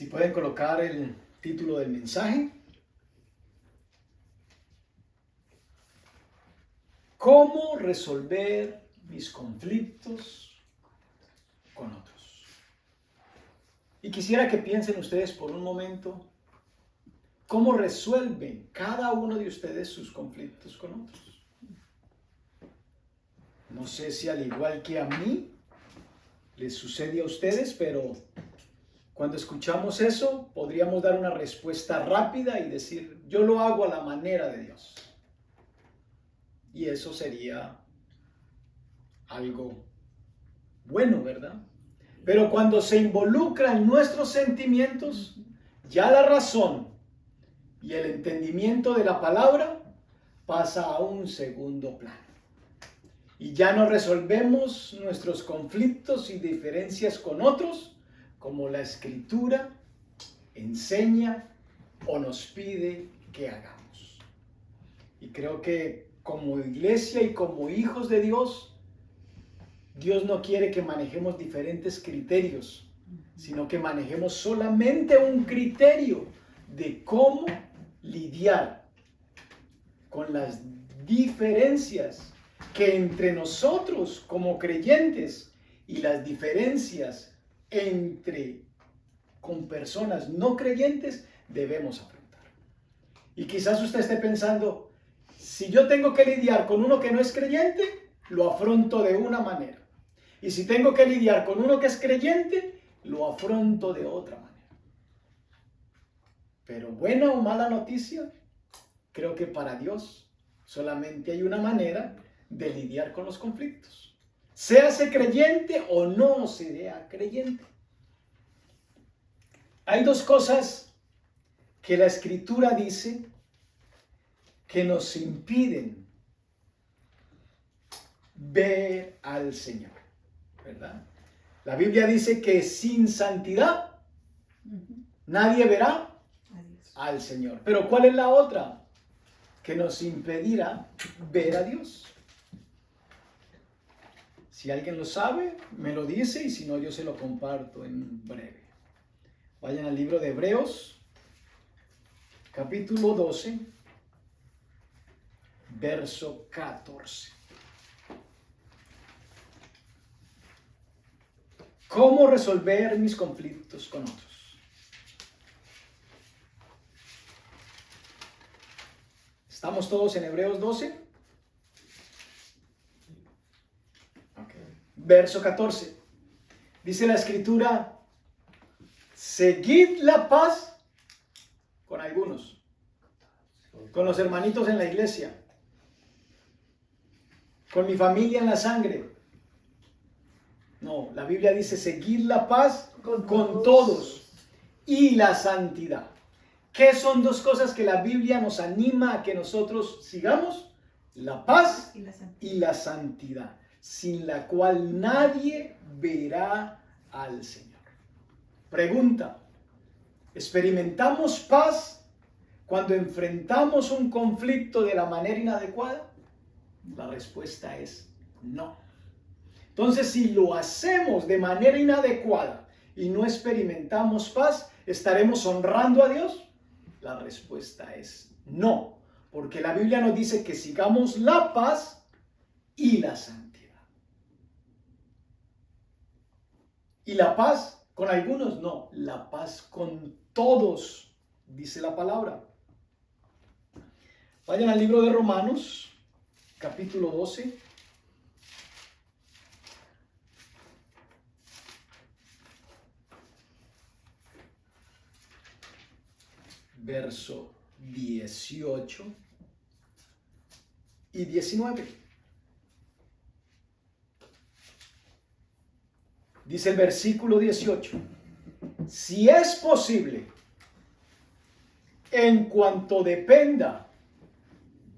Si pueden colocar el título del mensaje. ¿Cómo resolver mis conflictos con otros? Y quisiera que piensen ustedes por un momento, ¿cómo resuelven cada uno de ustedes sus conflictos con otros? No sé si al igual que a mí les sucede a ustedes, pero cuando escuchamos eso, podríamos dar una respuesta rápida y decir, yo lo hago a la manera de Dios. Y eso sería algo bueno, ¿verdad? Pero cuando se involucran nuestros sentimientos, ya la razón y el entendimiento de la palabra pasa a un segundo plano. Y ya no resolvemos nuestros conflictos y diferencias con otros como la Escritura enseña o nos pide que hagamos. Y creo que como iglesia y como hijos de Dios, Dios no quiere que manejemos diferentes criterios, sino que manejemos solamente un criterio de cómo lidiar con las diferencias que entre nosotros como creyentes y las diferencias con personas no creyentes debemos afrontar. Y quizás usted esté pensando, si yo tengo que lidiar con uno que no es creyente, lo afronto de una manera. Y si tengo que lidiar con uno que es creyente, lo afronto de otra manera. Pero buena o mala noticia, creo que para Dios solamente hay una manera de lidiar con los conflictos. Séase creyente o no sea creyente. Hay dos cosas que la Escritura dice que nos impiden ver al Señor, ¿verdad? La Biblia dice que sin santidad nadie verá al Señor. Pero ¿cuál es la otra? Que nos impedirá ver a Dios. Si alguien lo sabe, me lo dice, y si no, yo se lo comparto en breve. Vayan al libro de Hebreos, capítulo 12, verso 14. ¿Cómo resolver mis conflictos con otros? ¿Estamos todos en Hebreos 12? Okay. Verso 14. Dice la Escritura, seguid la paz con algunos, con los hermanitos en la iglesia, con mi familia en la sangre. No, la Biblia dice seguid la paz con todos y la santidad. ¿Qué son dos cosas que la Biblia nos anima a que nosotros sigamos? La paz y la santidad, sin la cual nadie verá al Señor. Pregunta, ¿experimentamos paz cuando enfrentamos un conflicto de la manera inadecuada? La respuesta es no. Entonces, si lo hacemos de manera inadecuada y no experimentamos paz, ¿estaremos honrando a Dios? La respuesta es no, porque la Biblia nos dice que sigamos la paz y la santidad. ¿Y la paz con algunos? No, la paz con todos, dice la palabra. Vayan al libro de Romanos, capítulo 12. Verso 18 y 19. Dice el versículo 18, si es posible, en cuanto dependa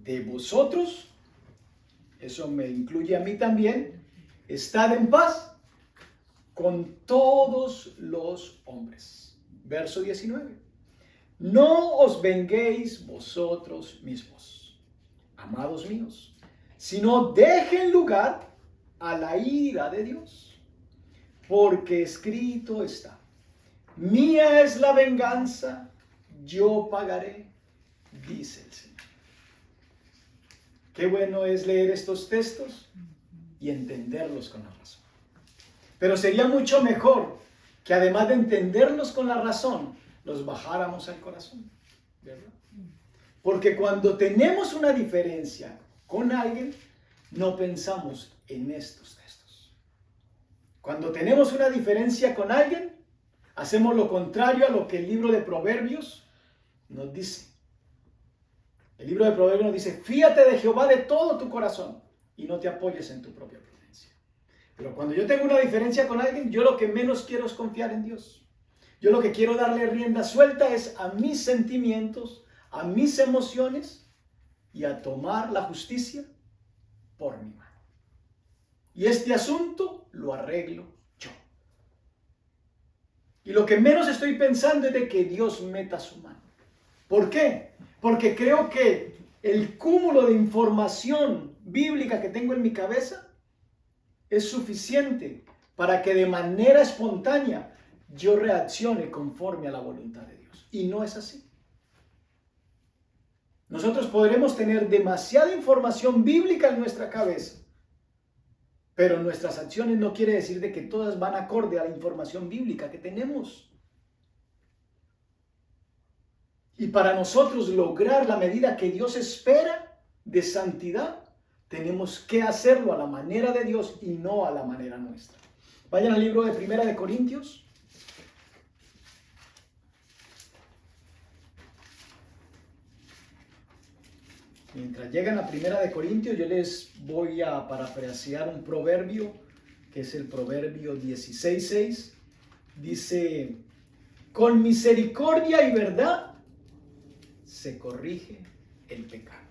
de vosotros, eso me incluye a mí también, estad en paz con todos los hombres. Verso 19. No os venguéis vosotros mismos, amados míos, sino dejen lugar a la ira de Dios, porque escrito está, Mía es la venganza, yo pagaré, dice el Señor. Qué bueno es leer estos textos y entenderlos con la razón. Pero sería mucho mejor que además de entenderlos con la razón, los bajáramos al corazón, ¿verdad? Porque cuando tenemos una diferencia con alguien, no pensamos en estos textos. Cuando tenemos una diferencia con alguien, hacemos lo contrario a lo que el libro de Proverbios nos dice. El libro de Proverbios nos dice, fíate de Jehová de todo tu corazón y no te apoyes en tu propia prudencia. Pero cuando yo tengo una diferencia con alguien, yo lo que menos quiero es confiar en Dios. Yo lo que quiero darle rienda suelta es a mis sentimientos, a mis emociones y a tomar la justicia por mi mano. Y este asunto lo arreglo yo. Y lo que menos estoy pensando es de que Dios meta su mano. ¿Por qué? Porque creo que el cúmulo de información bíblica que tengo en mi cabeza es suficiente para que de manera espontánea yo reaccione conforme a la voluntad de Dios. Y no es así. Nosotros podremos tener demasiada información bíblica en nuestra cabeza, pero nuestras acciones no quiere decir de que todas van acorde a la información bíblica que tenemos. Y para nosotros lograr la medida que Dios espera de santidad, tenemos que hacerlo a la manera de Dios y no a la manera nuestra. Vayan al libro de Primera de Corintios. Mientras llegan a Primera de Corintios, yo les voy a parafrasear un proverbio, que es el proverbio 16:6. Dice, con misericordia y verdad se corrige el pecado.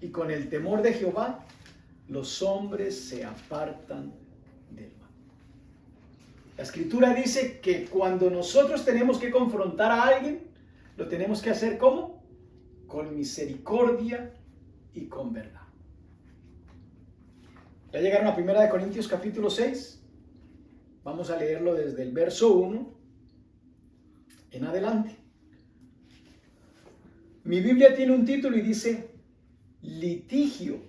Y con el temor de Jehová, los hombres se apartan del mal. La Escritura dice que cuando nosotros tenemos que confrontar a alguien, lo tenemos que hacer ¿cómo? Con misericordia y con verdad. Ya llegaron a 1 Corintios capítulo 6. Vamos a leerlo desde el verso 1 en adelante. Mi Biblia tiene un título y dice, litigio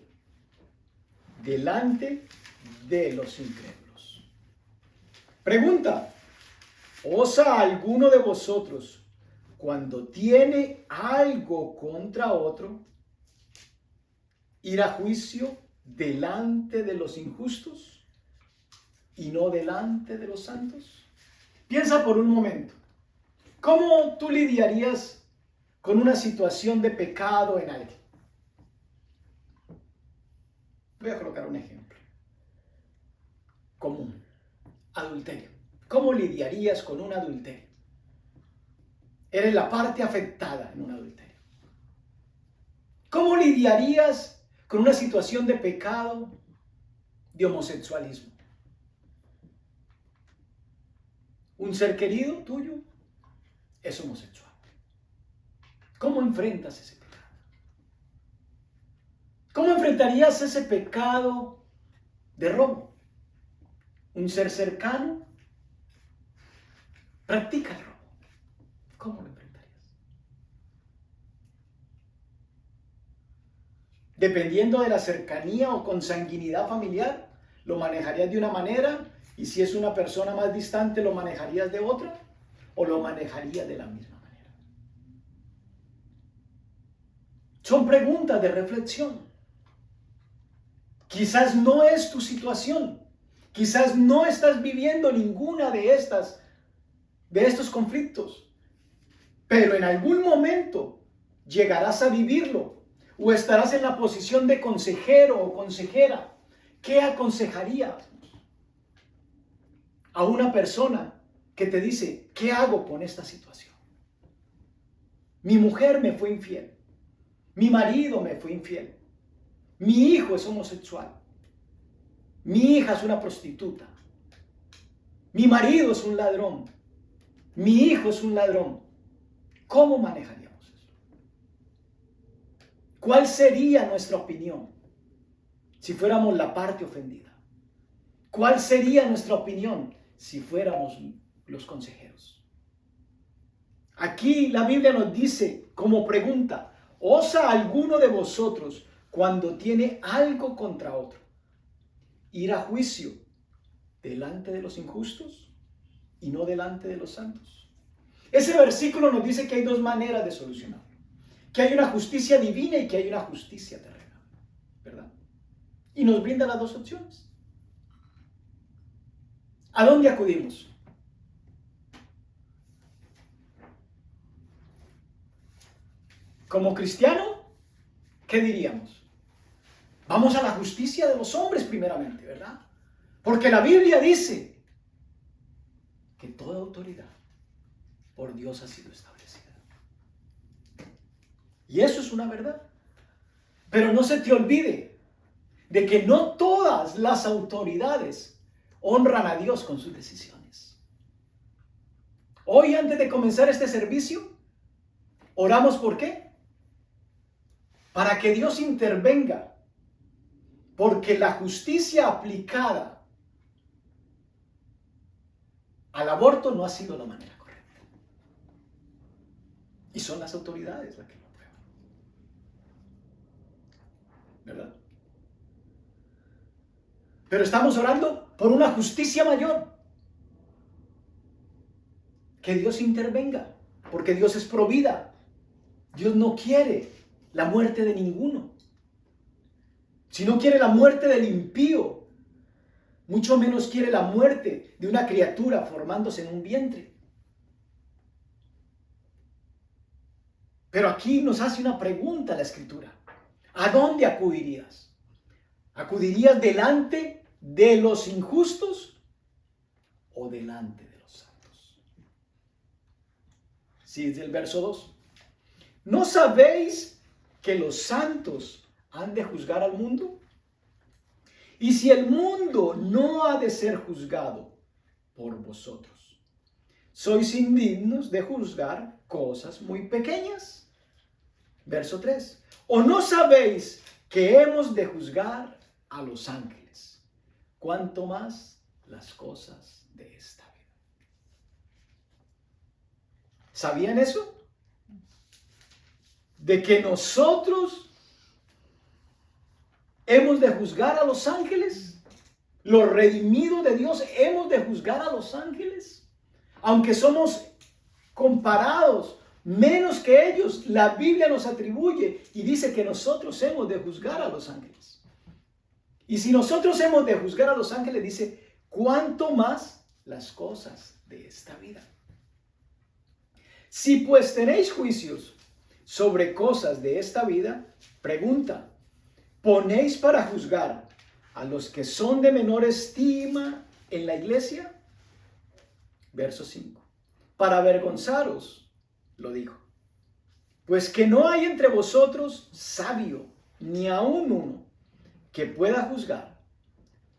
delante de los incrédulos. Pregunta, ¿osa alguno de vosotros cuando tiene algo contra otro ir a juicio delante de los injustos y no delante de los santos? Piensa por un momento, ¿cómo tú lidiarías con una situación de pecado en alguien? Voy a colocar un ejemplo común, adulterio. ¿Cómo lidiarías con un adulterio? Eres la parte afectada en un adulterio. ¿Cómo lidiarías con una situación de pecado, de homosexualismo? Un ser querido tuyo es homosexual. ¿Cómo enfrentas ese pecado? ¿Cómo enfrentarías ese pecado de robo? Un ser cercano practica el robo. ¿Cómo lo enfrentarías? Dependiendo de la cercanía o consanguinidad familiar, lo manejarías de una manera, y si es una persona más distante, lo manejarías de otra, o lo manejarías de la misma manera. Son preguntas de reflexión. Quizás no es tu situación, quizás no estás viviendo ninguna de estos conflictos, pero en algún momento llegarás a vivirlo. O estarás en la posición de consejero o consejera. ¿Qué aconsejarías a una persona que te dice, ¿qué hago con esta situación? Mi mujer me fue infiel. Mi marido me fue infiel. Mi hijo es homosexual. Mi hija es una prostituta. Mi marido es un ladrón. Mi hijo es un ladrón. ¿Cómo manejaríamos? ¿Cuál sería nuestra opinión si fuéramos la parte ofendida? ¿Cuál sería nuestra opinión si fuéramos los consejeros? Aquí la Biblia nos dice como pregunta, ¿osa alguno de vosotros cuando tiene algo contra otro ir a juicio delante de los injustos y no delante de los santos? Ese versículo nos dice que hay dos maneras de solucionarlo, que hay una justicia divina y que hay una justicia terrena, ¿verdad? Y nos brinda las dos opciones. ¿A dónde acudimos? Como cristiano, ¿qué diríamos? Vamos a la justicia de los hombres primeramente, ¿verdad? Porque la Biblia dice que toda autoridad por Dios ha sido establecida. Y eso es una verdad. Pero no se te olvide de que no todas las autoridades honran a Dios con sus decisiones. Hoy, antes de comenzar este servicio, oramos ¿por qué? Para que Dios intervenga. Porque la justicia aplicada al aborto no ha sido la manera correcta. Y son las autoridades las que lo aprueban. ¿Verdad? Pero estamos orando por una justicia mayor. Que Dios intervenga. Porque Dios es provida. Dios no quiere la muerte de ninguno. Si no quiere la muerte del impío, mucho menos quiere la muerte de una criatura formándose en un vientre. Pero aquí nos hace una pregunta la Escritura. ¿A dónde acudirías? ¿Acudirías delante de los injustos o delante de los santos? Sí, es el verso 2. ¿No sabéis que los santos han de juzgar al mundo? Y si el mundo no ha de ser juzgado por vosotros, sois indignos de juzgar cosas muy pequeñas. Verso 3. ¿O no sabéis que hemos de juzgar a los ángeles? ¿Cuánto más las cosas de esta vida? ¿Sabían eso? De que nosotros hemos de juzgar a los ángeles. Los redimidos de Dios hemos de juzgar a los ángeles. Aunque somos comparados menos que ellos, la Biblia nos atribuye y dice que nosotros hemos de juzgar a los ángeles. Y si nosotros hemos de juzgar a los ángeles, dice, ¿cuánto más las cosas de esta vida? Si pues tenéis juicios sobre cosas de esta vida, pregunta, ¿ponéis para juzgar a los que son de menor estima en la iglesia? Verso 5. Para avergonzaros, lo dijo. Pues que no hay entre vosotros sabio, ni aun uno, que pueda juzgar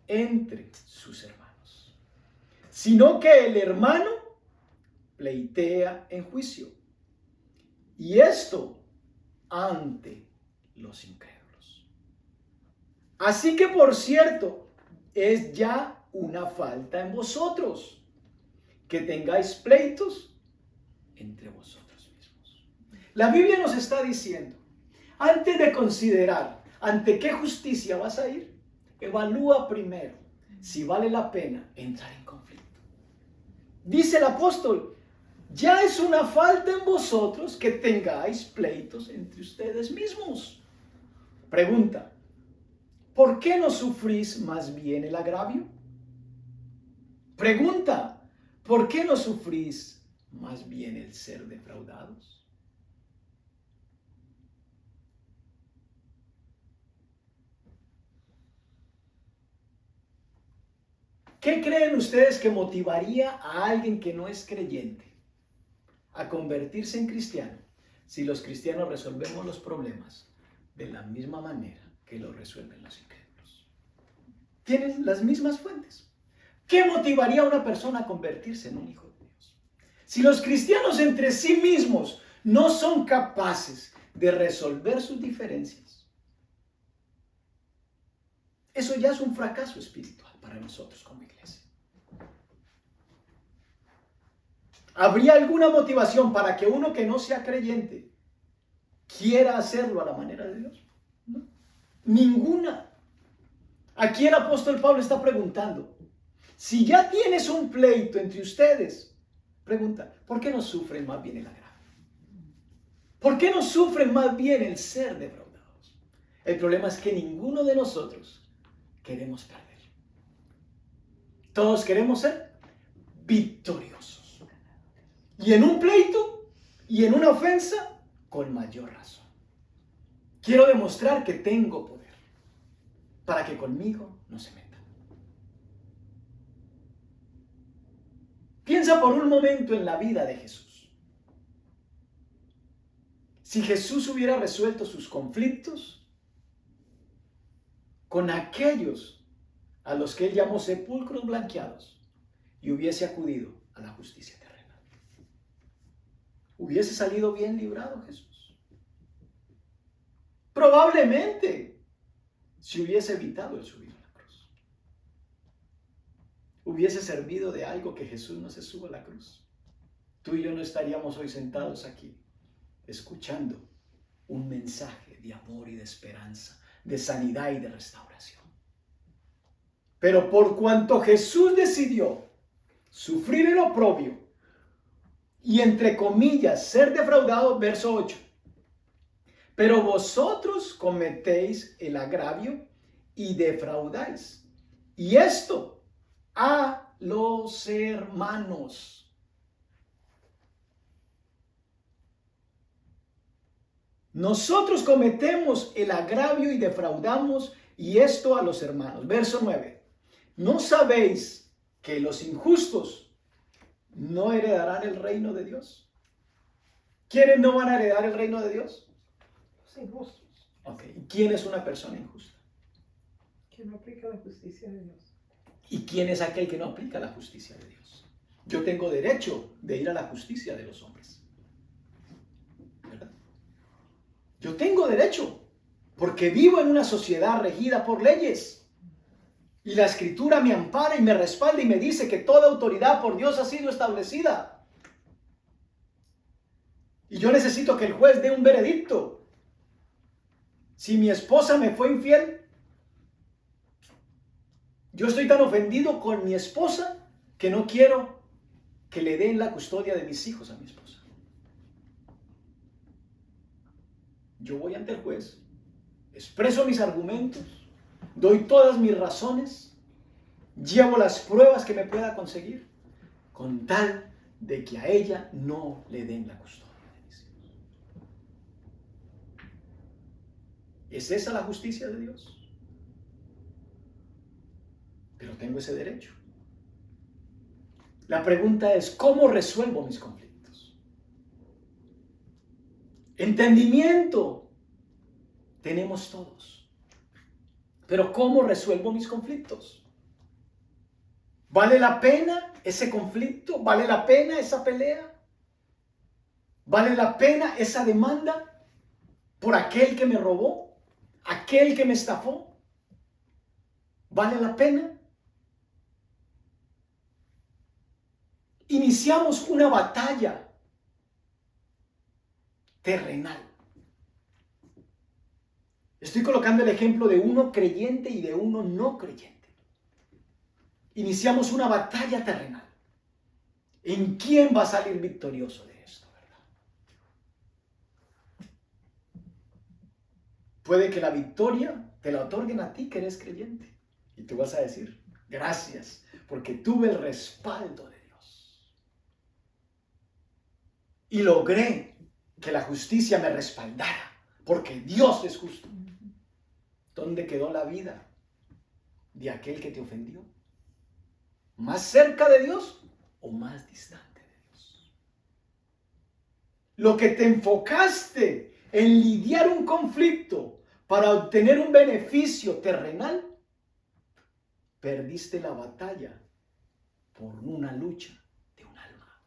entre sus hermanos, sino que el hermano pleitea en juicio, y esto ante los incrédulos. Así que, por cierto, es ya una falta en vosotros que tengáis pleitos entre vosotros mismos. La Biblia nos está diciendo, antes de considerar ante qué justicia vas a ir, evalúa primero si vale la pena entrar en conflicto. Dice el apóstol, ya es una falta en vosotros que tengáis pleitos entre ustedes mismos. Pregunta, ¿por qué no sufrís más bien el agravio? Pregunta, ¿por qué no sufrís más bien el ser defraudados? ¿Qué creen ustedes que motivaría a alguien que no es creyente a convertirse en cristiano si los cristianos resolvemos los problemas de la misma manera que lo resuelven los incrédulos? Tienen las mismas fuentes. ¿Qué motivaría a una persona a convertirse en un hijo de Dios? Si los cristianos entre sí mismos no son capaces de resolver sus diferencias, eso ya es un fracaso espiritual para nosotros como iglesia. ¿Habría alguna motivación para que uno que no sea creyente quiera hacerlo a la manera de Dios? No, ninguna. Aquí el apóstol Pablo está preguntando, si ya tienes un pleito entre ustedes, pregunta, ¿por qué no sufren más bien el agravio? ¿Por qué no sufren más bien el ser defraudados? El problema es que ninguno de nosotros queremos perder. Todos queremos ser victoriosos. Y en un pleito y en una ofensa, con mayor razón. Quiero demostrar que tengo poder para que conmigo no se metan. Piensa por un momento en la vida de Jesús. Si Jesús hubiera resuelto sus conflictos con aquellos a los que él llamó sepulcros blanqueados y hubiese acudido a la justicia terrenal, ¿hubiese salido bien librado Jesús? Probablemente, si hubiese evitado el subir a la cruz. ¿Hubiese servido de algo que Jesús no se suba a la cruz? Tú y yo no estaríamos hoy sentados aquí escuchando un mensaje de amor y de esperanza, de sanidad y de restauración. Pero por cuanto Jesús decidió sufrir el oprobio y entre comillas ser defraudado, verso 8, pero vosotros cometéis el agravio y defraudáis, y esto a los hermanos. Nosotros cometemos el agravio y defraudamos, y esto a los hermanos. Verso 9. ¿No sabéis que los injustos no heredarán el reino de Dios? ¿Quiénes no van a heredar el reino de Dios? Los injustos. Ok. ¿Y quién es una persona injusta? Que no aplica la justicia de Dios. ¿Y quién es aquel que no aplica la justicia de Dios? Yo tengo derecho de ir a la justicia de los hombres. ¿Verdad? Yo tengo derecho, porque vivo en una sociedad regida por leyes. Y la Escritura me ampara y me respalda y me dice que toda autoridad por Dios ha sido establecida. Y yo necesito que el juez dé un veredicto. Si mi esposa me fue infiel, yo estoy tan ofendido con mi esposa que no quiero que le den la custodia de mis hijos a mi esposa. Yo voy ante el juez, expreso mis argumentos, doy todas mis razones, llevo las pruebas que me pueda conseguir, con tal de que a ella no le den la custodia de mis hijos. ¿Es esa la justicia de Dios? Pero tengo ese derecho. La pregunta es, ¿cómo resuelvo mis conflictos? Entendimiento tenemos todos. Pero ¿cómo resuelvo mis conflictos? ¿Vale la pena ese conflicto? ¿Vale la pena esa pelea? ¿Vale la pena esa demanda por aquel que me robó? ¿Aquel que me estafó? ¿Vale la pena? Iniciamos una batalla terrenal. Estoy colocando el ejemplo de uno creyente y de uno no creyente. Iniciamos una batalla terrenal. ¿En quién va a salir victorioso de esto, verdad? Puede que la victoria te la otorguen a ti que eres creyente. Y tú vas a decir, gracias, porque tuve el respaldo de Dios. Y logré que la justicia me respaldara, porque Dios es justo. ¿Dónde quedó la vida de aquel que te ofendió? ¿Más cerca de Dios o más distante de Dios? Lo que te enfocaste en lidiar un conflicto para obtener un beneficio terrenal, perdiste la batalla por una lucha de un alma.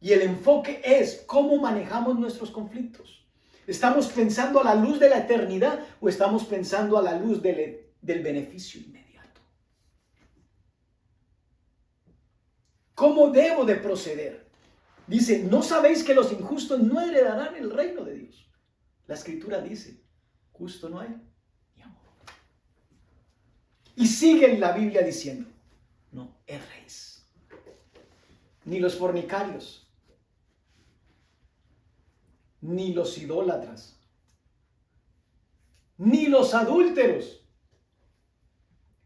Y el enfoque es cómo manejamos nuestros conflictos. ¿Estamos pensando a la luz de la eternidad o estamos pensando a la luz del beneficio inmediato? ¿Cómo debo de proceder? Dice, ¿no sabéis que los injustos no heredarán el reino de Dios? La escritura dice, justo no hay ni amor. Y sigue la Biblia diciendo, no erréis, ni los fornicarios, ni los idólatras, ni los adúlteros.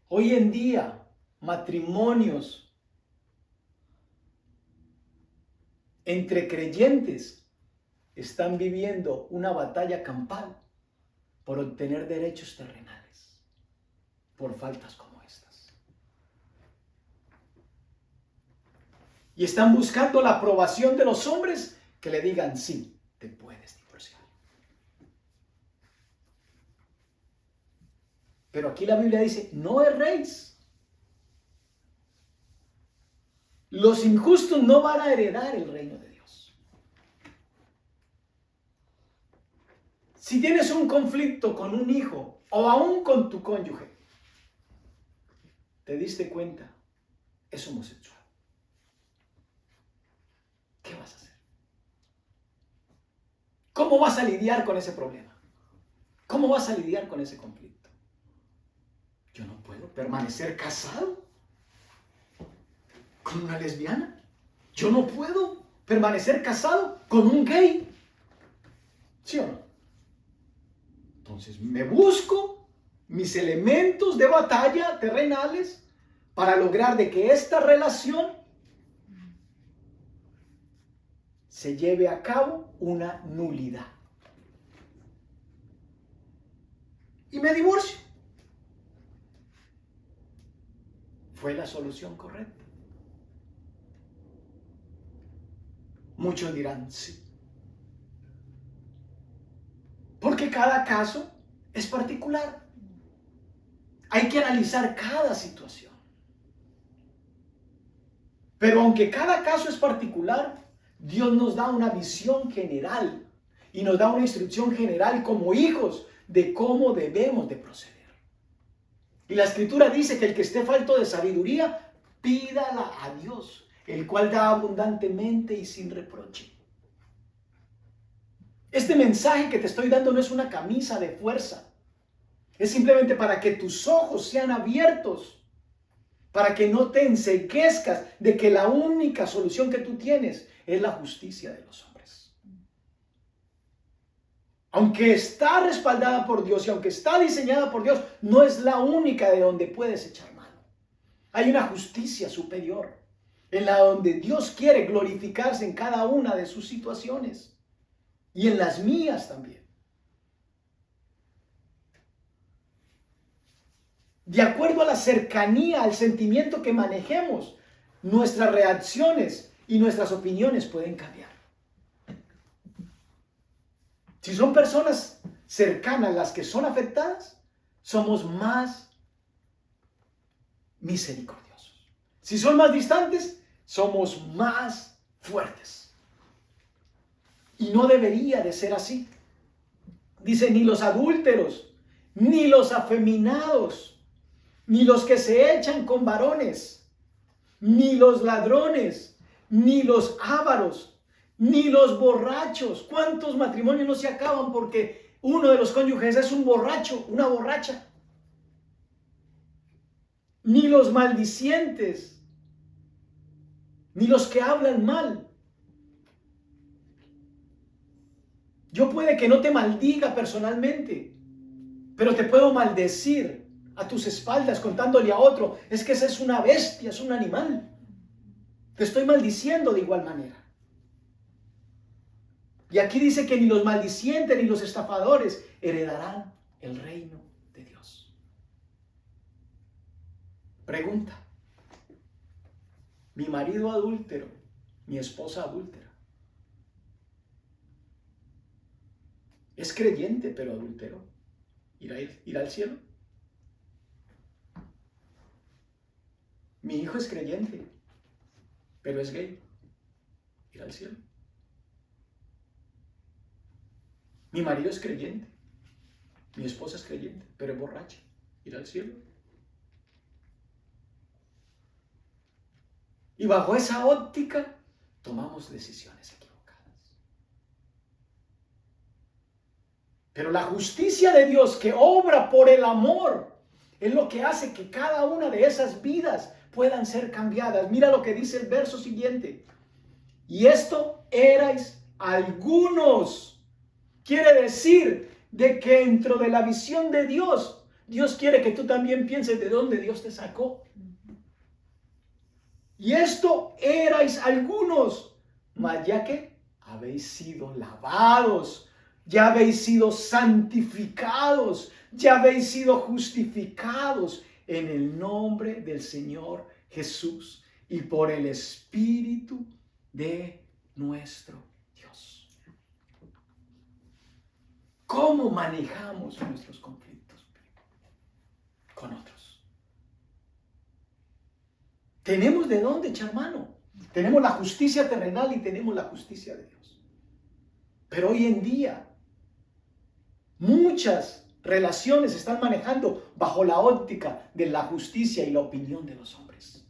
Hoy en día, matrimonios entre creyentes están viviendo una batalla campal por obtener derechos terrenales, por faltas como estas. Y están buscando la aprobación de los hombres que le digan, sí, te puedes divorciar. Pero aquí la Biblia dice, no erréis. Los injustos no van a heredar el reino de Dios. Si tienes un conflicto con un hijo o aún con tu cónyuge, te diste cuenta, es homosexual. ¿Qué vas a hacer? ¿Cómo vas a lidiar con ese problema? ¿Cómo vas a lidiar con ese conflicto? Yo no puedo permanecer casado con una lesbiana. Yo no puedo permanecer casado con un gay. ¿Sí o no? Entonces me busco mis elementos de batalla terrenales para lograr de que esta relación se lleve a cabo una nulidad. Y me divorcio. ¿Fue la solución correcta? Muchos dirán sí. Porque cada caso es particular. Hay que analizar cada situación. Pero aunque cada caso es particular, Dios nos da una visión general y nos da una instrucción general como hijos de cómo debemos de proceder. Y la escritura dice que el que esté falto de sabiduría, pídala a Dios, el cual da abundantemente y sin reproche. Este mensaje que te estoy dando no es una camisa de fuerza. Es simplemente para que tus ojos sean abiertos, para que no te enceguezcas de que la única solución que tú tienes es la justicia de los hombres. Aunque está respaldada por Dios y aunque está diseñada por Dios, no es la única de donde puedes echar mano. Hay una justicia superior en la donde Dios quiere glorificarse en cada una de sus situaciones y en las mías también. De acuerdo a la cercanía, al sentimiento que manejemos, nuestras reacciones y nuestras opiniones pueden cambiar. Si son personas cercanas las que son afectadas, somos más misericordiosos. Si son más distantes, somos más fuertes. Y no debería de ser así. Dice, ni los adúlteros, ni los afeminados, ni los que se echan con varones, ni los ladrones, ni los ávaros, ni los borrachos. ¿Cuántos matrimonios no se acaban porque uno de los cónyuges es un borracho, una borracha? Ni los maldicientes, ni los que hablan mal. Yo puede que no te maldiga personalmente, pero te puedo maldecir a tus espaldas contándole a otro, es que esa es una bestia, es un animal. Te estoy maldiciendo de igual manera. Y aquí dice que ni los maldicientes ni los estafadores heredarán el reino de Dios. Pregunta. Mi marido adúltero, mi esposa adúltera, ¿es creyente pero adúltero? ¿Irá al cielo? Mi hijo es creyente, pero es gay. ¿Irá al cielo? Mi marido es creyente, mi esposa es creyente, pero es borracha. ¿Irá al cielo? Y bajo esa óptica tomamos decisiones equivocadas. Pero la justicia de Dios que obra por el amor es lo que hace que cada una de esas vidas puedan ser cambiadas. Mira lo que dice el verso siguiente. Y esto erais algunos. Quiere decir de que dentro de la visión de Dios, Dios quiere que tú también pienses de dónde Dios te sacó. Y esto erais algunos, mas ya que habéis sido lavados, ya habéis sido santificados, ya habéis sido justificados en el nombre del Señor Jesús y por el Espíritu de nuestro Dios. ¿Cómo manejamos nuestros conflictos con otros? Tenemos de dónde echar mano. Tenemos la justicia terrenal y tenemos la justicia de Dios. Pero hoy en día, muchas relaciones se están manejando bajo la óptica de la justicia y la opinión de los hombres.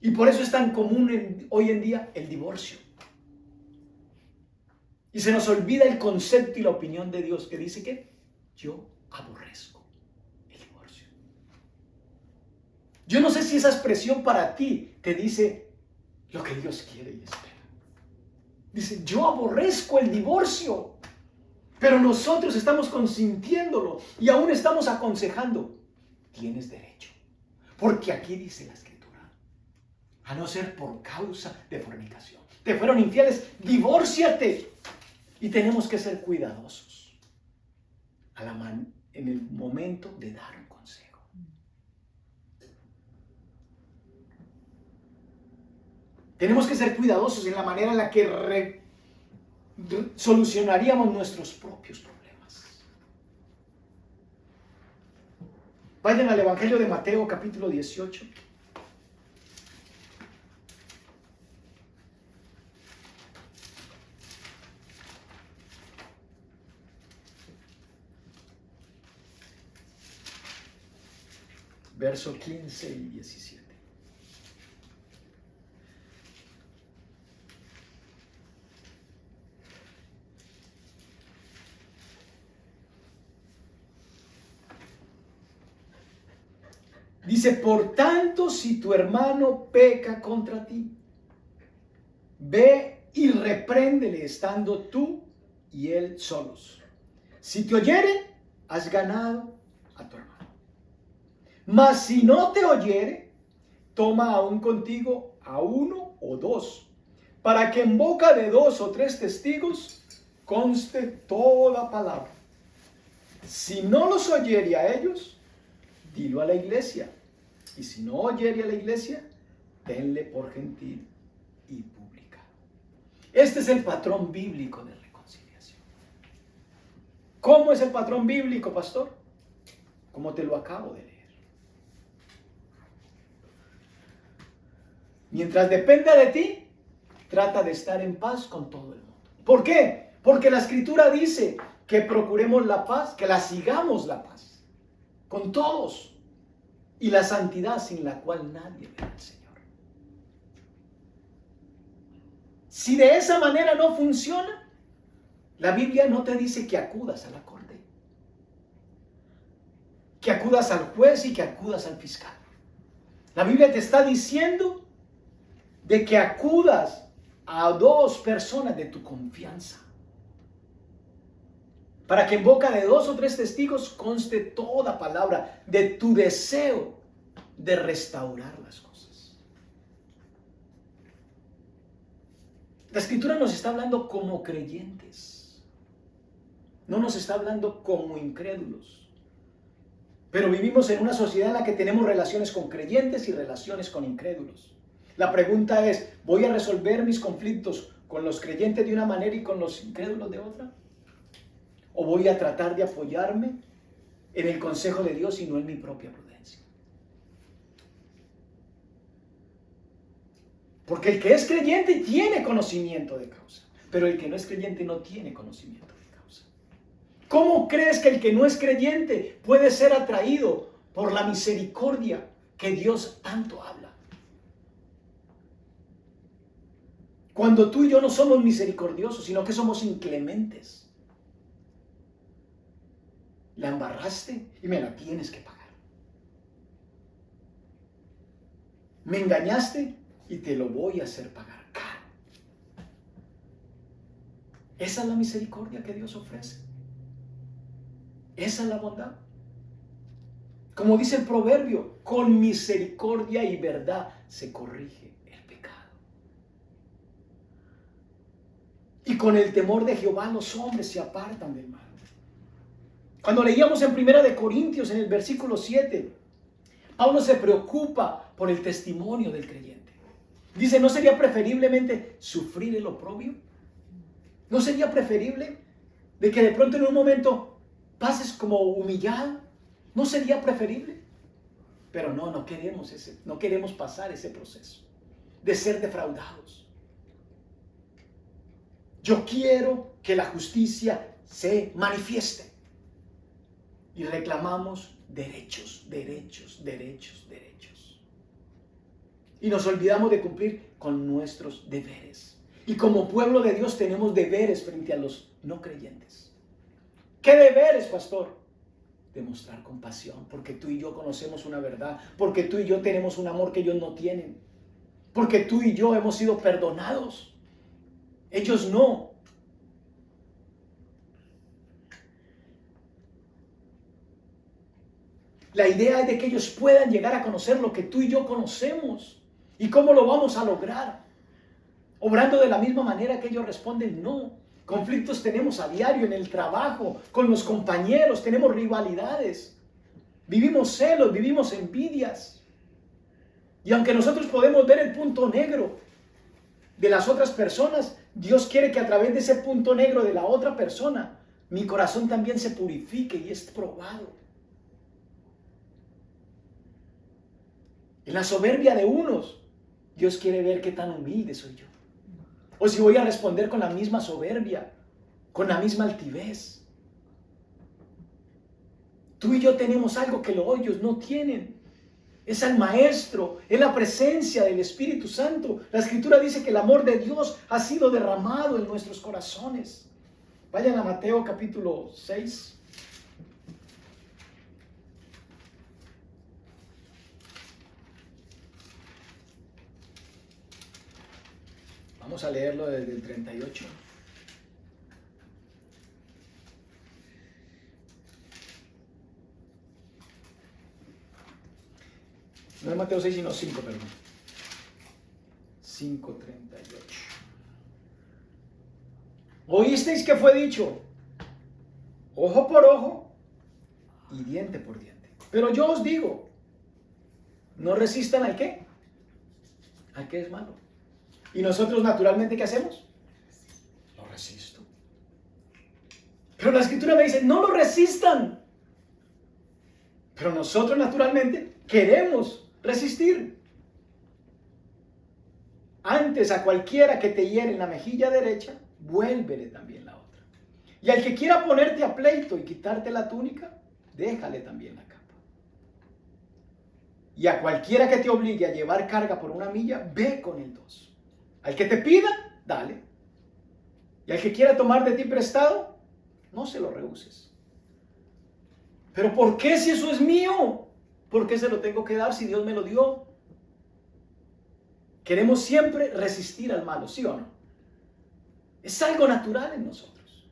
Y por eso es tan común hoy en día el divorcio. Y se nos olvida el concepto y la opinión de Dios que dice que yo aborrezco el divorcio. Yo no sé si esa expresión para ti te dice lo que Dios quiere y espera. Dice, yo aborrezco el divorcio, pero nosotros estamos consintiéndolo y aún estamos aconsejando. Tienes derecho, porque aquí dice la Escritura, a no ser por causa de fornicación. Te fueron infieles, divórciate. Y tenemos que ser cuidadosos en el momento de dar un consejo. Tenemos que ser cuidadosos en la manera en la que solucionaríamos nuestros propios problemas. Vayan al Evangelio de Mateo, capítulo 18. Verso 15 y 17. Dice, por tanto, si tu hermano peca contra ti, ve y repréndele estando tú y él solos. Si te oyere, has ganado a tu hermano. Mas si no te oyere, toma aún contigo a uno o dos, para que en boca de 2 o 3 testigos conste toda palabra. Si no los oyere a ellos, dilo a la iglesia. Y si no oyere a la iglesia, tenle por gentil y publicado. Este es el patrón bíblico de reconciliación. ¿Cómo es el patrón bíblico, pastor? Como te lo acabo de leer. Mientras dependa de ti, trata de estar en paz con todo el mundo. ¿Por qué? Porque la Escritura dice que procuremos la paz, que la sigamos la paz con todos. Y la santidad sin la cual nadie ve al Señor. Si de esa manera no funciona, la Biblia no te dice que acudas a la corte, que acudas al juez y que acudas al fiscal. La Biblia te está diciendo de que acudas a 2 personas de tu confianza, para que en boca de 2 o 3 testigos conste toda palabra de tu deseo de restaurar las cosas. La Escritura nos está hablando como creyentes, no nos está hablando como incrédulos. Pero vivimos en una sociedad en la que tenemos relaciones con creyentes y relaciones con incrédulos. La pregunta es, ¿voy a resolver mis conflictos con los creyentes de una manera y con los incrédulos de otra? ¿O voy a tratar de apoyarme en el consejo de Dios y no en mi propia prudencia? Porque el que es creyente tiene conocimiento de causa, pero el que no es creyente no tiene conocimiento de causa. ¿Cómo crees que el que no es creyente puede ser atraído por la misericordia que Dios tanto habla. Cuando tú y yo no somos misericordiosos, sino que somos inclementes. La embarraste y me la tienes que pagar. Me engañaste y te lo voy a hacer pagar caro. Esa es la misericordia que Dios ofrece. Esa es la bondad. Como dice el proverbio, con misericordia y verdad se corrige el pecado. Y con el temor de Jehová los hombres se apartan del mal. Cuando leíamos en 1 Corintios, en el versículo 7, Pablo se preocupa por el testimonio del creyente. Dice, ¿no sería preferiblemente sufrir el oprobio? ¿No sería preferible de que de pronto en un momento pases como humillado? ¿No sería preferible? Pero no queremos pasar ese proceso de ser defraudados. Yo quiero que la justicia se manifieste. Y reclamamos derechos. Y nos olvidamos de cumplir con nuestros deberes. Y como pueblo de Dios tenemos deberes frente a los no creyentes. ¿Qué deberes, pastor? Demostrar compasión, porque tú y yo conocemos una verdad, porque tú y yo tenemos un amor que ellos no tienen, porque tú y yo hemos sido perdonados, ellos no. La idea es de que ellos puedan llegar a conocer lo que tú y yo conocemos. ¿Y cómo lo vamos a lograr? Obrando de la misma manera que ellos responden no. Conflictos tenemos a diario en el trabajo, con los compañeros, tenemos rivalidades. Vivimos celos, vivimos envidias. Y aunque nosotros podemos ver el punto negro de las otras personas, Dios quiere que a través de ese punto negro de la otra persona, mi corazón también se purifique y es probado. En la soberbia de unos, Dios quiere ver qué tan humilde soy yo. O si voy a responder con la misma soberbia, con la misma altivez. Tú y yo tenemos algo que ellos no tienen. Es el Maestro, es la presencia del Espíritu Santo. La Escritura dice que el amor de Dios ha sido derramado en nuestros corazones. Vayan a Mateo capítulo 6. Vamos a leerlo desde el 38. No es Mateo 6, sino 5, perdón. 5:38. ¿Oísteis que fue dicho? Ojo por ojo y diente por diente. Pero yo os digo, no resistan al ¿qué? Al que es malo. ¿Y nosotros naturalmente qué hacemos? Lo resisto. Pero la Escritura me dice, no lo resistan. Pero nosotros naturalmente queremos resistir. Antes a cualquiera que te hiere en la mejilla derecha, vuélvele también la otra. Y al que quiera ponerte a pleito y quitarte la túnica, déjale también la capa. Y a cualquiera que te obligue a llevar carga por 1 milla, ve con el 2. Al que te pida, dale. Y al que quiera tomar de ti prestado, no se lo rehuses. Pero ¿por qué si eso es mío? ¿Por qué se lo tengo que dar si Dios me lo dio? Queremos siempre resistir al malo, ¿sí o no? Es algo natural en nosotros.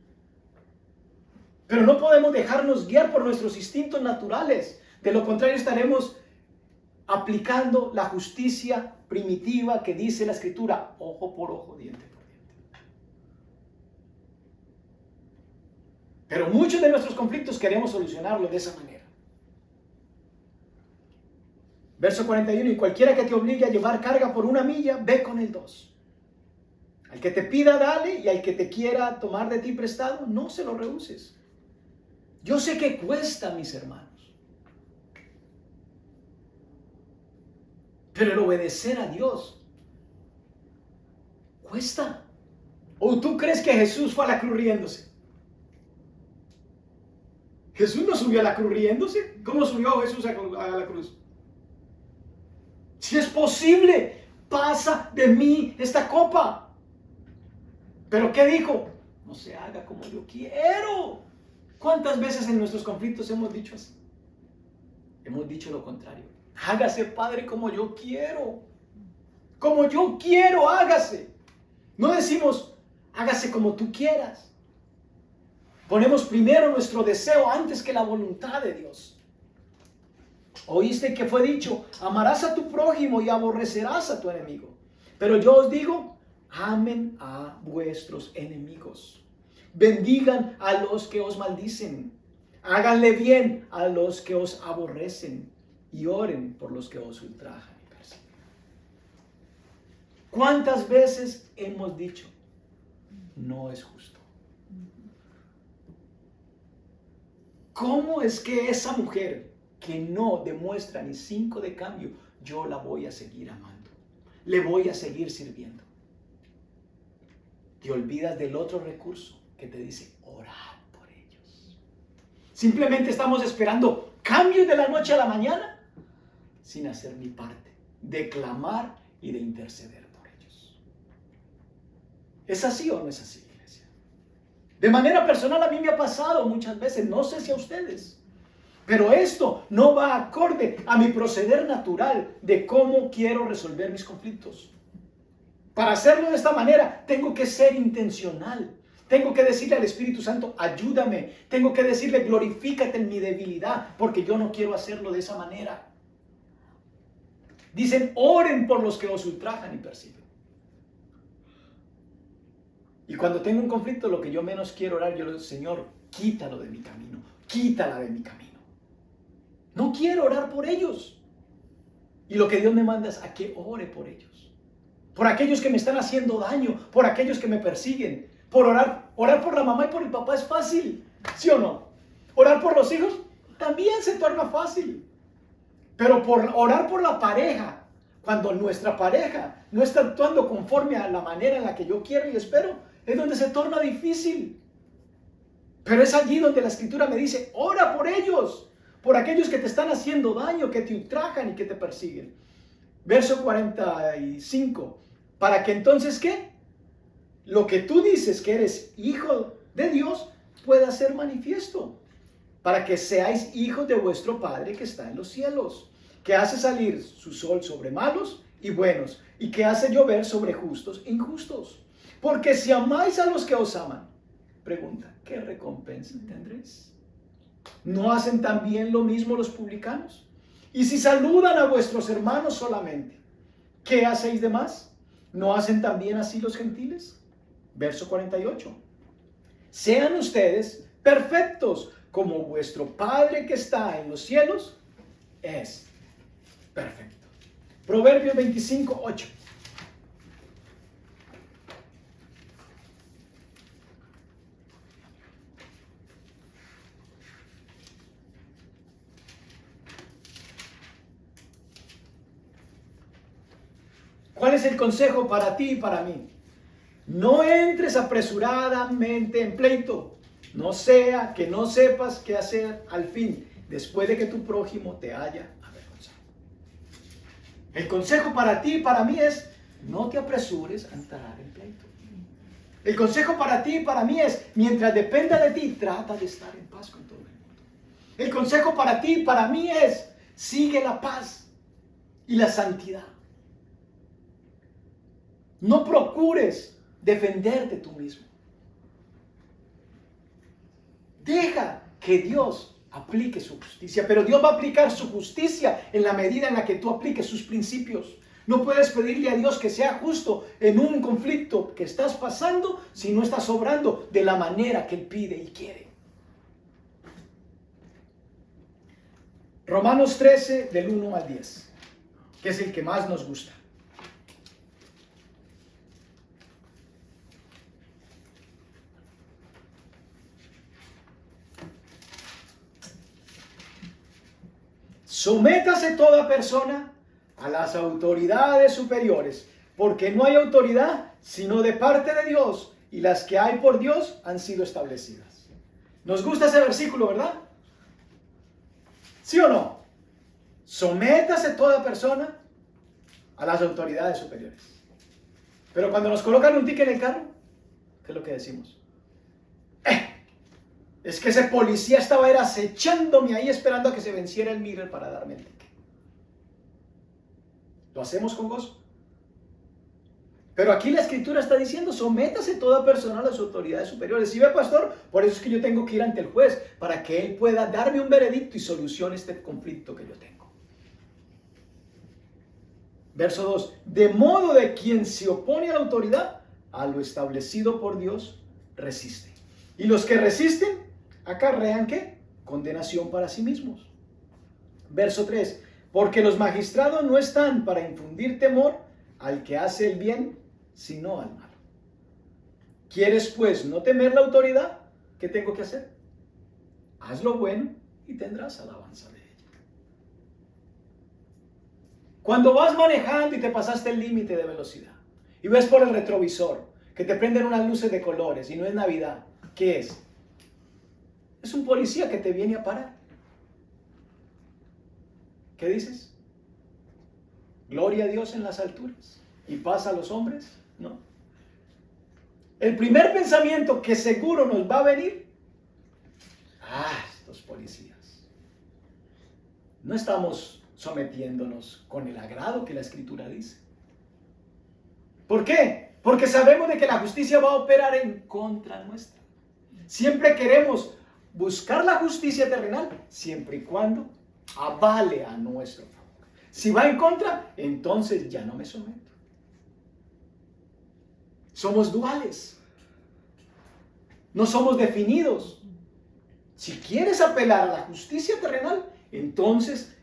Pero no podemos dejarnos guiar por nuestros instintos naturales. De lo contrario estaremos aplicando la justicia primitiva que dice la Escritura, ojo por ojo, diente por diente. Pero muchos de nuestros conflictos queremos solucionarlo de esa manera. Verso 41, y cualquiera que te obligue a llevar carga por 1 milla, ve con el 2. Al que te pida, dale, y al que te quiera tomar de ti prestado, no se lo rehuses. Yo sé que cuesta, mis hermanos. Pero el obedecer a Dios cuesta. ¿O tú crees que Jesús fue a la cruz riéndose? Jesús no subió a la cruz riéndose. ¿Cómo subió Jesús a la cruz? Si es posible, pasa de mí esta copa. ¿Pero qué dijo? No se haga como yo quiero. ¿Cuántas veces en nuestros conflictos hemos dicho así? Hemos dicho lo contrario. Hágase, Padre, como yo quiero. Como yo quiero, hágase. No decimos, hágase como tú quieras. Ponemos primero nuestro deseo antes que la voluntad de Dios. Oíste que fue dicho, amarás a tu prójimo y aborrecerás a tu enemigo. Pero yo os digo, amen a vuestros enemigos. Bendigan a los que os maldicen. Háganle bien a los que os aborrecen. Y oren por los que os ultrajan y persiguen. ¿Cuántas veces hemos dicho, no es justo? ¿Cómo es que esa mujer que no demuestra ni 5 de cambio, yo la voy a seguir amando? Le voy a seguir sirviendo. Te olvidas del otro recurso que te dice, orad por ellos. Simplemente estamos esperando cambios de la noche a la mañana sin hacer mi parte, de clamar y de interceder por ellos. ¿Es así o no es así, iglesia? De manera personal a mí me ha pasado muchas veces, no sé si a ustedes, pero esto no va acorde a mi proceder natural de cómo quiero resolver mis conflictos. Para hacerlo de esta manera, tengo que ser intencional. Tengo que decirle al Espíritu Santo, ayúdame. Tengo que decirle, glorifícate en mi debilidad, porque yo no quiero hacerlo de esa manera. Dicen, oren por los que os ultrajan y persiguen. Y cuando tengo un conflicto, lo que yo menos quiero orar, yo le digo, Señor, quítalo de mi camino, quítala de mi camino. No quiero orar por ellos. Y lo que Dios me manda es a que ore por ellos. Por aquellos que me están haciendo daño, por aquellos que me persiguen. Por orar por la mamá y por el papá es fácil, ¿sí o no? Orar por los hijos también se torna fácil. Pero por orar por la pareja, cuando nuestra pareja no está actuando conforme a la manera en la que yo quiero y espero, es donde se torna difícil. Pero es allí donde la Escritura me dice, ora por ellos, por aquellos que te están haciendo daño, que te ultrajan y que te persiguen. Verso 45. Para que entonces, ¿qué? Lo que tú dices que eres hijo de Dios pueda ser manifiesto. Para que seáis hijos de vuestro Padre que está en los cielos, que hace salir su sol sobre malos y buenos, y que hace llover sobre justos e injustos. Porque si amáis a los que os aman, pregunta, ¿qué recompensa tendréis? ¿No hacen también lo mismo los publicanos? Y si saludan a vuestros hermanos solamente, ¿qué hacéis de más? ¿No hacen también así los gentiles? Verso 48. Sean ustedes perfectos, como vuestro Padre que está en los cielos es perfecto. Proverbios 25, 8. ¿Cuál es el consejo para ti y para mí? No entres apresuradamente en pleito. No sea que no sepas qué hacer al fin, después de que tu prójimo te haya avergonzado. El consejo para ti y para mí es, no te apresures a entrar en pleito. El consejo para ti y para mí es, mientras dependa de ti, trata de estar en paz con todo el mundo. El consejo para ti y para mí es, sigue la paz y la santidad. No procures defenderte tú mismo. Deja que Dios aplique su justicia, pero Dios va a aplicar su justicia en la medida en la que tú apliques sus principios. No puedes pedirle a Dios que sea justo en un conflicto que estás pasando si no estás obrando de la manera que Él pide y quiere. Romanos 13, del 1 al 10, que es el que más nos gusta. Sométase toda persona a las autoridades superiores, porque no hay autoridad sino de parte de Dios, y las que hay por Dios han sido establecidas. ¿Nos gusta ese versículo, verdad? ¿Sí o no? Sométase toda persona a las autoridades superiores. Pero cuando nos colocan un ticket en el carro, ¿qué es lo que decimos? Es que ese policía estaba acechándome ahí esperando a que se venciera el mirror para darme el ticket. ¿Lo hacemos con gozo? Pero aquí la escritura está diciendo, sométase toda persona a las autoridades superiores. ¿Sí ve, pastor? Por eso es que yo tengo que ir ante el juez, para que él pueda darme un veredicto y solucione este conflicto que yo tengo. Verso 2. De modo de quien se opone a la autoridad, a lo establecido por Dios, resiste. Y los que resisten, acarrean ¿qué? Condenación para sí mismos. Verso 3. Porque los magistrados no están para infundir temor al que hace el bien, sino al malo. ¿Quieres pues no temer la autoridad? ¿Qué tengo que hacer? Haz lo bueno y tendrás alabanza de ella. Cuando vas manejando y te pasaste el límite de velocidad y ves por el retrovisor que te prenden unas luces de colores y no es Navidad, ¿qué es? Es un policía que te viene a parar. ¿Qué dices? Gloria a Dios en las alturas y paz a los hombres, ¿no? El primer pensamiento que seguro nos va a venir, estos policías. No estamos sometiéndonos con el agrado que la Escritura dice. ¿Por qué? Porque sabemos de que la justicia va a operar en contra nuestra. Siempre queremos buscar la justicia terrenal, siempre y cuando avale a nuestro favor. Si va en contra, entonces ya no me someto. Somos duales. No somos definidos. Si quieres apelar a la justicia terrenal, entonces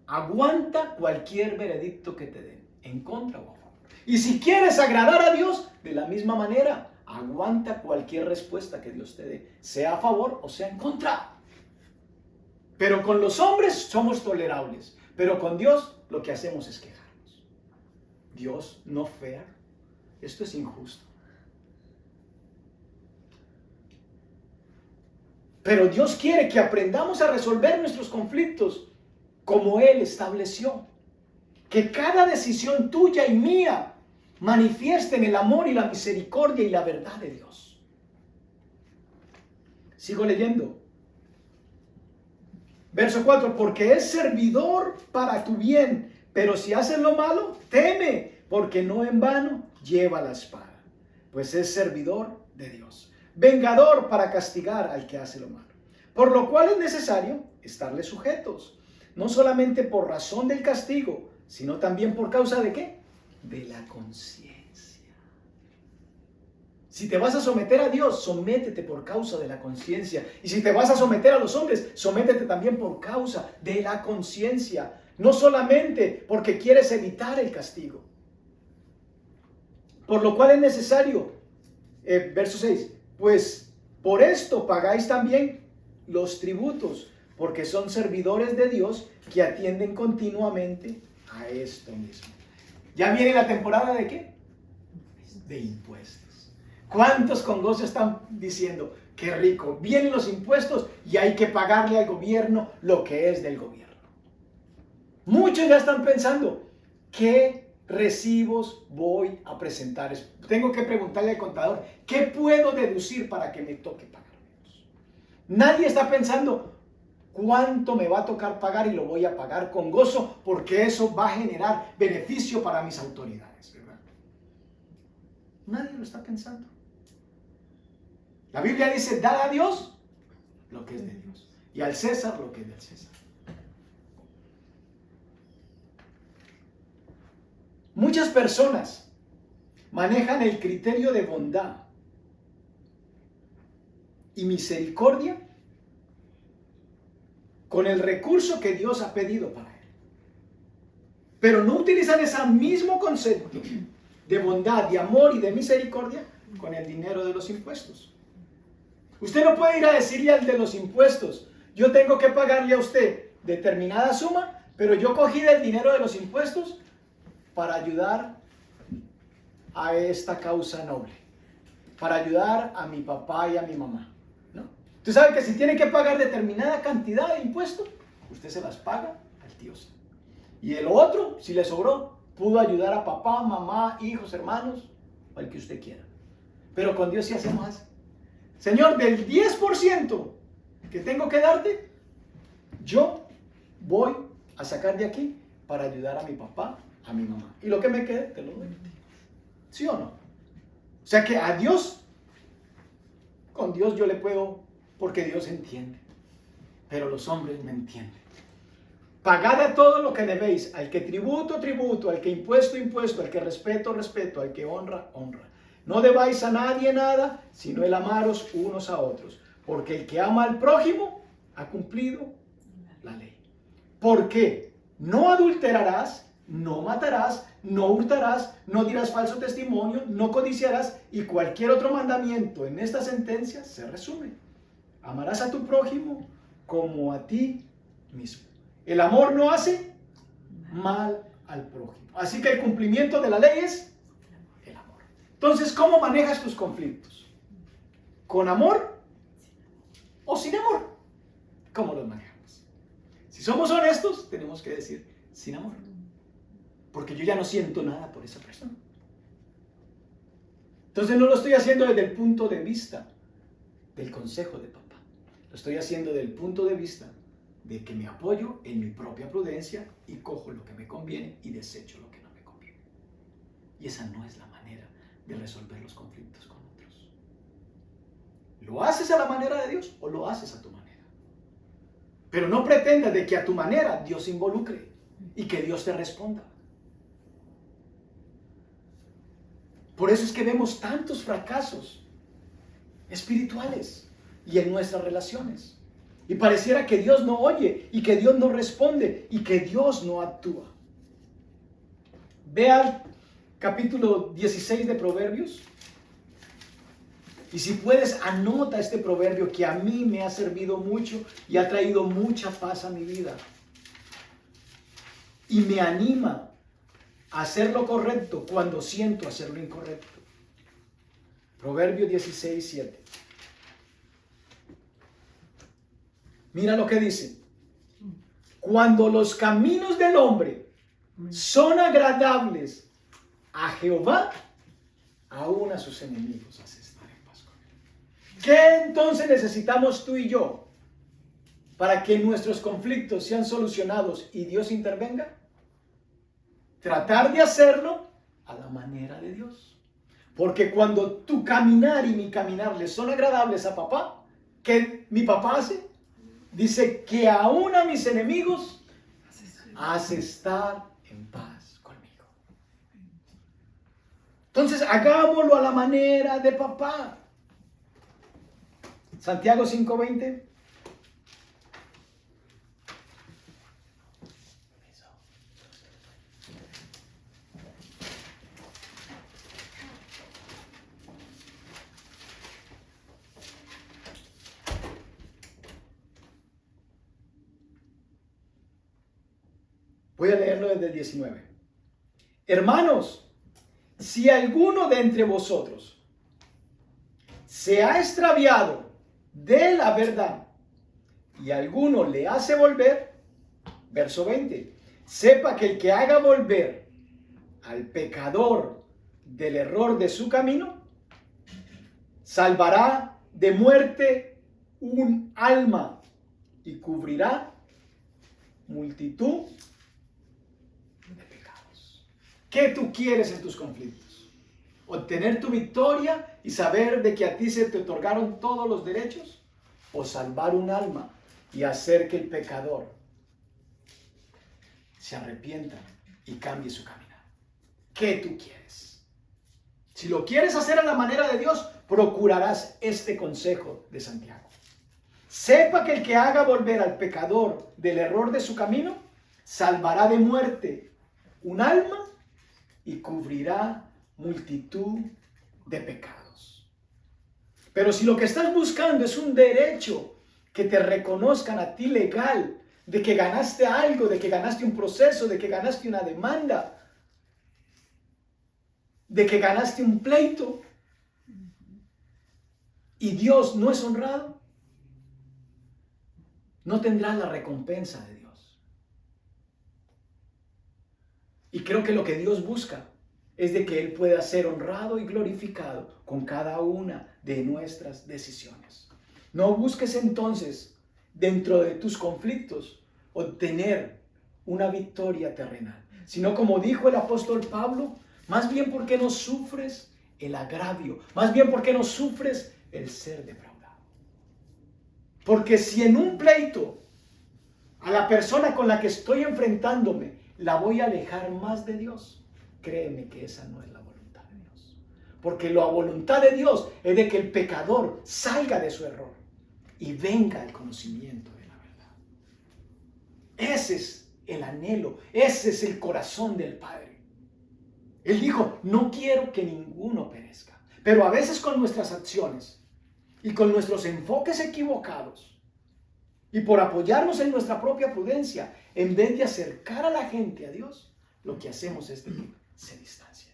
aguanta cualquier veredicto que te den, en contra o a favor. Y si quieres agradar a Dios, de la misma manera, aguanta cualquier respuesta que Dios te dé, sea a favor o sea en contra. Pero con los hombres somos tolerables, pero con Dios lo que hacemos es quejarnos. Dios, no fair, esto es injusto. Pero Dios quiere que aprendamos a resolver nuestros conflictos como Él estableció. Que cada decisión tuya y mía manifiesten el amor y la misericordia y la verdad de Dios. Sigo leyendo. Verso 4. Porque es servidor para tu bien, pero si haces lo malo, teme, porque no en vano lleva la espada, pues es servidor de Dios, vengador para castigar al que hace lo malo. Por lo cual es necesario estarle sujetos, no solamente por razón del castigo, sino también por causa de ¿qué? De la conciencia. Si te vas a someter a Dios, sométete por causa de la conciencia. Y si te vas a someter a los hombres, sométete también por causa de la conciencia. No solamente porque quieres evitar el castigo. Por lo cual es necesario, verso 6, pues por esto pagáis también los tributos, porque son servidores de Dios que atienden continuamente a esto mismo. ¿Ya viene la temporada de qué? De impuestos. ¿Cuántos con gozo están diciendo, qué rico, vienen los impuestos y hay que pagarle al gobierno lo que es del gobierno? Muchos ya están pensando, ¿qué recibos voy a presentar? Tengo que preguntarle al contador, ¿qué puedo deducir para que me toque pagar menos? Nadie está pensando cuánto me va a tocar pagar y lo voy a pagar con gozo, porque eso va a generar beneficio para mis autoridades, ¿verdad? Nadie lo está pensando. La Biblia dice, dad a Dios lo que es de Dios y al César lo que es del César. Muchas personas manejan el criterio de bondad y misericordia con el recurso que Dios ha pedido para él. Pero no utilizan ese mismo concepto de bondad, de amor y de misericordia con el dinero de los impuestos. Usted no puede ir a decirle al de los impuestos, yo tengo que pagarle a usted determinada suma, pero yo cogí del dinero de los impuestos para ayudar a esta causa noble, para ayudar a mi papá y a mi mamá, ¿no? Usted sabe que si tiene que pagar determinada cantidad de impuestos, usted se las paga al tío. Y el otro, si le sobró, pudo ayudar a papá, mamá, hijos, hermanos, o al que usted quiera. Pero con Dios sí hacemos así. Señor, del 10% que tengo que darte, yo voy a sacar de aquí para ayudar a mi papá, a mi mamá. Y lo que me quede, te lo doy. ¿Sí o no? O sea que a Dios, con Dios yo le puedo, porque Dios entiende. Pero los hombres me entienden. Pagad a todo lo que debéis, al que tributo, tributo, al que impuesto, impuesto, al que respeto, respeto, al que honra, honra. No debáis a nadie nada, sino el amaros unos a otros. Porque el que ama al prójimo ha cumplido la ley. ¿Por qué? No adulterarás, no matarás, no hurtarás, no dirás falso testimonio, no codiciarás, y cualquier otro mandamiento en esta sentencia se resume. Amarás a tu prójimo como a ti mismo. El amor no hace mal al prójimo. Así que el cumplimiento de la ley es el amor. Entonces, ¿cómo manejas tus conflictos? ¿Con amor o sin amor? ¿Cómo los manejamos? Si somos honestos, tenemos que decir sin amor. Porque yo ya no siento nada por esa persona. Entonces no lo estoy haciendo desde el punto de vista del consejo de papá. Lo estoy haciendo desde el punto de vista de que me apoyo en mi propia prudencia y cojo lo que me conviene y desecho lo que no me conviene. Y esa no es la manera de resolver los conflictos con otros. ¿Lo haces a la manera de Dios o lo haces a tu manera? Pero no pretendas de que a tu manera Dios se involucre y que Dios te responda. Por eso es que vemos tantos fracasos espirituales y en nuestras relaciones. Y pareciera que Dios no oye y que Dios no responde y que Dios no actúa. Ve al capítulo 16 de Proverbios. Y si puedes, anota este proverbio que a mí me ha servido mucho y ha traído mucha paz a mi vida. Y me anima a hacer lo correcto cuando siento hacer lo incorrecto. Proverbio 16, 7. Mira lo que dice. Cuando los caminos del hombre son agradables a Jehová, aún a sus enemigos hace estar en paz con él. ¿Qué entonces necesitamos tú y yo para que nuestros conflictos sean solucionados y Dios intervenga? Tratar de hacerlo a la manera de Dios. Porque cuando tu caminar y mi caminar le son agradables a papá, ¿qué mi papá hace? Dice que aún a mis enemigos hace estar en paz conmigo. Entonces hagámoslo a la manera de papá. Santiago 5:20. Voy a leerlo desde el 19. Hermanos, si alguno de entre vosotros se ha extraviado de la verdad y alguno le hace volver, verso 20, sepa que el que haga volver al pecador del error de su camino, salvará de muerte un alma y cubrirá multitud de pecados. ¿Qué tú quieres en tus conflictos? ¿Obtener tu victoria y saber de que a ti se te otorgaron todos los derechos? ¿O salvar un alma y hacer que el pecador se arrepienta y cambie su caminar? ¿Qué tú quieres? Si lo quieres hacer a la manera de Dios, procurarás este consejo de Santiago. Sepa que el que haga volver al pecador del error de su camino, salvará de muerte un alma y cubrirá multitud de pecados. Pero si lo que estás buscando es un derecho que te reconozcan a ti legal, de que ganaste algo, de que ganaste un proceso, de que ganaste una demanda, de que ganaste un pleito, y Dios no es honrado, no tendrás la recompensa de Dios. Y creo que lo que Dios busca es de que Él pueda ser honrado y glorificado con cada una de nuestras decisiones. No busques entonces, dentro de tus conflictos, obtener una victoria terrenal, sino como dijo el apóstol Pablo, más bien porque no sufres el agravio, más bien porque no sufres el ser defraudado. Porque si en un pleito a la persona con la que estoy enfrentándome la voy a alejar más de Dios, créeme que esa no es la voluntad de Dios. Porque la voluntad de Dios es de que el pecador salga de su error y venga al conocimiento de la verdad. Ese es el anhelo, ese es el corazón del Padre. Él dijo, no quiero que ninguno perezca. Pero a veces con nuestras acciones y con nuestros enfoques equivocados y por apoyarnos en nuestra propia prudencia, en vez de acercar a la gente a Dios, lo que hacemos es de que se distancien.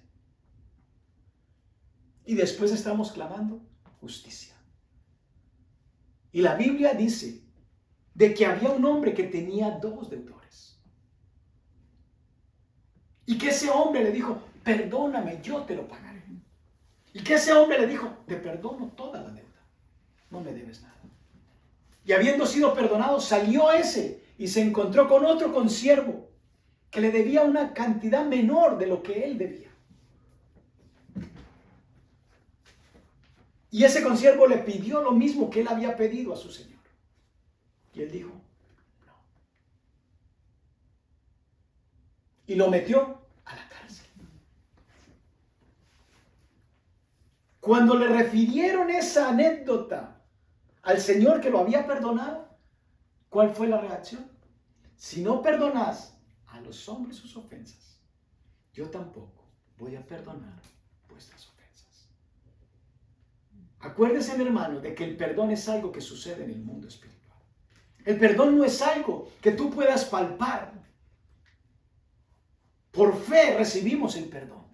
Y después estamos clamando justicia. Y la Biblia dice de que había un hombre que tenía 2 deudores. Y que ese hombre le dijo, perdóname, yo te lo pagaré. Y que ese hombre le dijo, te perdono toda la deuda, no me debes nada. Y habiendo sido perdonado, salió ese y se encontró con otro consiervo que le debía una cantidad menor de lo que él debía. Y ese consiervo le pidió lo mismo que él había pedido a su señor. Y él dijo, no. Y lo metió a la cárcel. Cuando le refirieron esa anécdota al Señor que lo había perdonado, ¿cuál fue la reacción? Si no perdonas a los hombres sus ofensas, yo tampoco voy a perdonar vuestras ofensas. Acuérdese, mi hermano, de que el perdón es algo que sucede en el mundo espiritual. El perdón no es algo que tú puedas palpar. Por fe recibimos el perdón.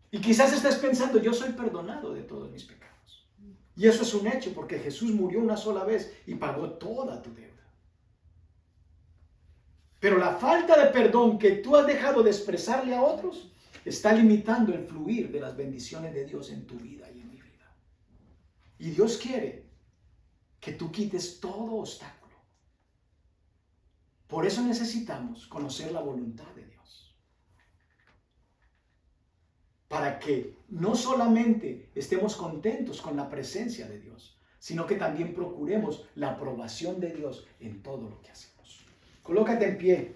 Y quizás estés pensando, yo soy perdonado de todos mis pecados. Y eso es un hecho, porque Jesús murió una sola vez y pagó toda tu deuda. Pero la falta de perdón que tú has dejado de expresarle a otros está limitando el fluir de las bendiciones de Dios en tu vida y en mi vida. Y Dios quiere que tú quites todo obstáculo. Por eso necesitamos conocer la voluntad de Dios. Para que no solamente estemos contentos con la presencia de Dios, sino que también procuremos la aprobación de Dios en todo lo que hacemos. Colócate en pie.